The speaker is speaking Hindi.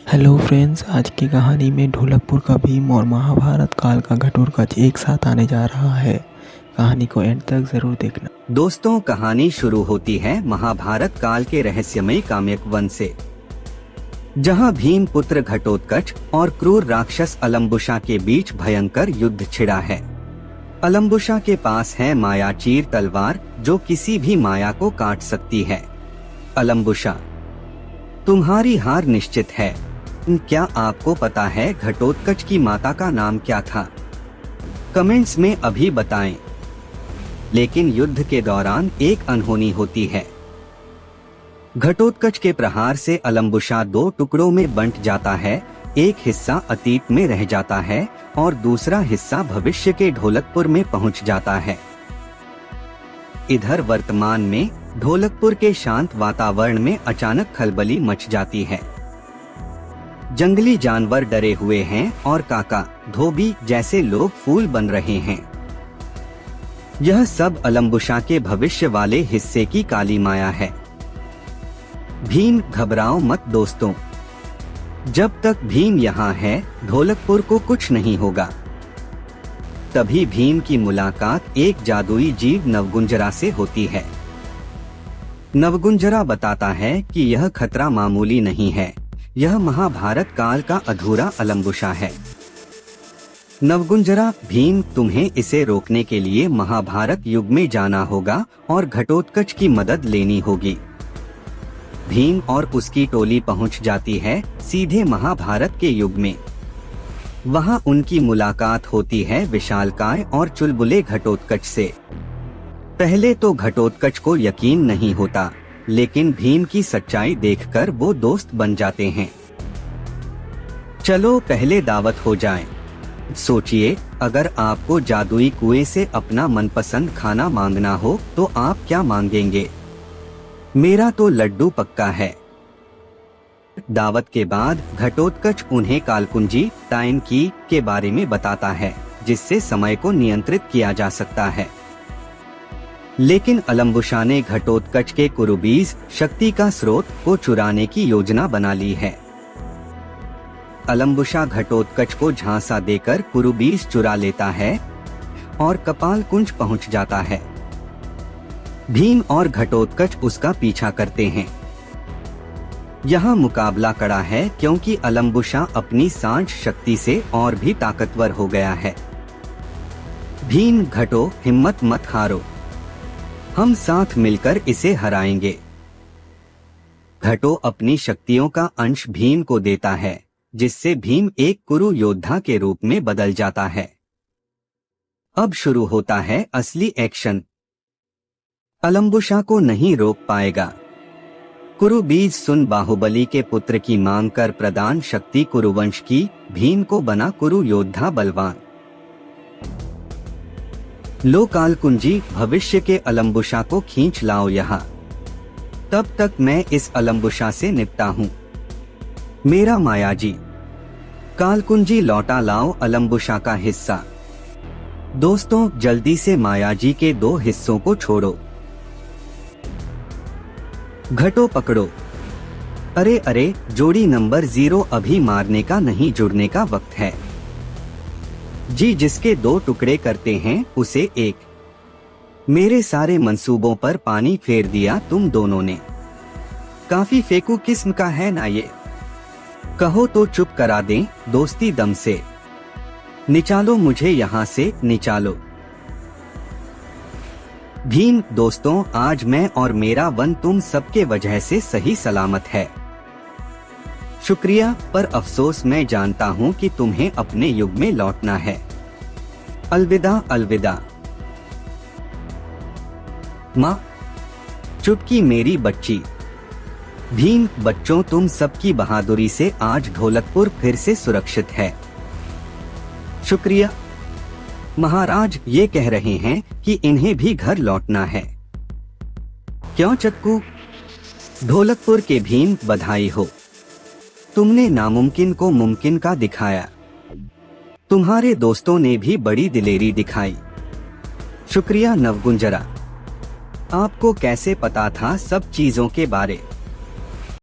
हेलो फ्रेंड्स, आज की कहानी में ढोलकपुर का भीम और महाभारत काल का घटोत्कच एक साथ आने जा रहा है। कहानी को एंड तक जरूर देखना। दोस्तों, कहानी शुरू होती है महाभारत काल के रहस्यमय काम्यक वन से, जहां भीम पुत्र घटोत्कच और क्रूर राक्षस अलम्बुसा के बीच भयंकर युद्ध छिड़ा है। अलम्बुसा के पास है मायाचीर तलवार जो किसी भी माया को काट सकती है। अलम्बुसा, तुम्हारी हार निश्चित है। क्या आपको पता है घटोत्कच की माता का नाम क्या था? कमेंट्स में अभी बताएं। लेकिन युद्ध के दौरान एक अनहोनी होती है। घटोत्कच के प्रहार से अलम्बुसा दो टुकड़ों में बंट जाता है। एक हिस्सा अतीत में रह जाता है और दूसरा हिस्सा भविष्य के ढोलकपुर में पहुंच जाता है। इधर वर्तमान में ढोलकपुर के शांत वातावरण में अचानक खलबली मच जाती है। जंगली जानवर डरे हुए हैं और काका, धोबी जैसे लोग फूल बन रहे हैं। यह सब अलम्बुसा के भविष्य वाले हिस्से की काली माया है। भीम, घबराओ मत दोस्तों। जब तक भीम यहाँ है, ढोलकपुर को कुछ नहीं होगा। तभी भीम की मुलाकात एक जादुई जीव नवगुंजरा से होती है। नवगुंजरा बताता है कि यह खतरा मामूली नहीं है, यह महाभारत काल का अधूरा अलम्बुसा है। नवगुंजरा, भीम, तुम्हें इसे रोकने के लिए महाभारत युग में जाना होगा और घटोत्कच की मदद लेनी होगी। भीम और उसकी टोली पहुंच जाती है सीधे महाभारत के युग में। वहां उनकी मुलाकात होती है विशालकाय और चुलबुले घटोत्कच से। पहले तो घटोत्कच को यकीन नहीं होता, लेकिन भीम की सच्चाई देखकर वो दोस्त बन जाते हैं। चलो पहले दावत हो जाए। सोचिए, अगर आपको जादुई कुएं से अपना मनपसंद खाना मांगना हो तो आप क्या मांगेंगे? मेरा तो लड्डू पक्का है। दावत के बाद घटोत्कच उन्हें कालकुंजी टाइम की के बारे में बताता है, जिससे समय को नियंत्रित किया जा सकता है। लेकिन अलम्बुसा ने घटोत्कच के कुरुबीज शक्ति का स्रोत को चुराने की योजना बना ली है। अलम्बुसा घटोत्कच को झांसा देकर कुरुबीज चुरा लेता है और कपालकुंज पहुंच जाता है। भीम और घटोत्कच उसका पीछा करते हैं। यहाँ मुकाबला कड़ा है क्योंकि अलम्बुसा अपनी सांझ शक्ति से और भी ताकतवर हो गया है। भीम, घटो, हिम्मत मत हारो, हम साथ मिलकर इसे हराएंगे। घटो अपनी शक्तियों का अंश भीम को देता है, जिससे भीम एक कुरु योद्धा के रूप में बदल जाता है। अब शुरू होता है असली एक्शन। अलम्बुसा को नहीं रोक पाएगा। कुरुबीज सुन बाहुबली के पुत्र की मांग कर प्रदान शक्ति कुरुवंश की, भीम को बना कुरु योद्धा बलवान। लो कालकुंजी, भविष्य के अलम्बुसा को खींच लाओ यहाँ। तब तक मैं इस अलम्बुसा से निपटा हूँ। मेरा मायाजी, कालकुंजी लौटा लाओ अलम्बुसा का हिस्सा। दोस्तों, जल्दी से मायाजी के दो हिस्सों को छोड़ो। घटो पकड़ो। अरे अरे, जोड़ी नंबर 0 अभी मारने का नहीं, जुड़ने का वक्त है जी। जिसके दो टुकड़े करते हैं उसे एक। मेरे सारे मंसूबों पर पानी फेर दिया तुम दोनों ने। काफी फेंकू किस्म का है ना ये? कहो तो चुप करा दें दोस्ती दम से। निचालो मुझे यहाँ से, निचालो। भीम, दोस्तों, आज मैं और मेरा वन तुम सबके वजह से सही सलामत है। शुक्रिया, पर अफसोस मैं जानता हूँ कि तुम्हें अपने युग में लौटना है। अलविदा अलविदा। माँ, चुपकी मेरी बच्ची। भीम, बच्चों, तुम सबकी बहादुरी से आज ढोलकपुर फिर से सुरक्षित है। शुक्रिया। महाराज ये कह रहे हैं कि इन्हें भी घर लौटना है। क्यों चक्कू? ढोलकपुर के भीम, बधाई हो। तुमने नामुमकिन को मुमकिन का दिखाया। तुम्हारे दोस्तों ने भी बड़ी दिलेरी दिखाई। शुक्रिया नवगुंजरा। आपको कैसे पता था सब चीजों के बारे?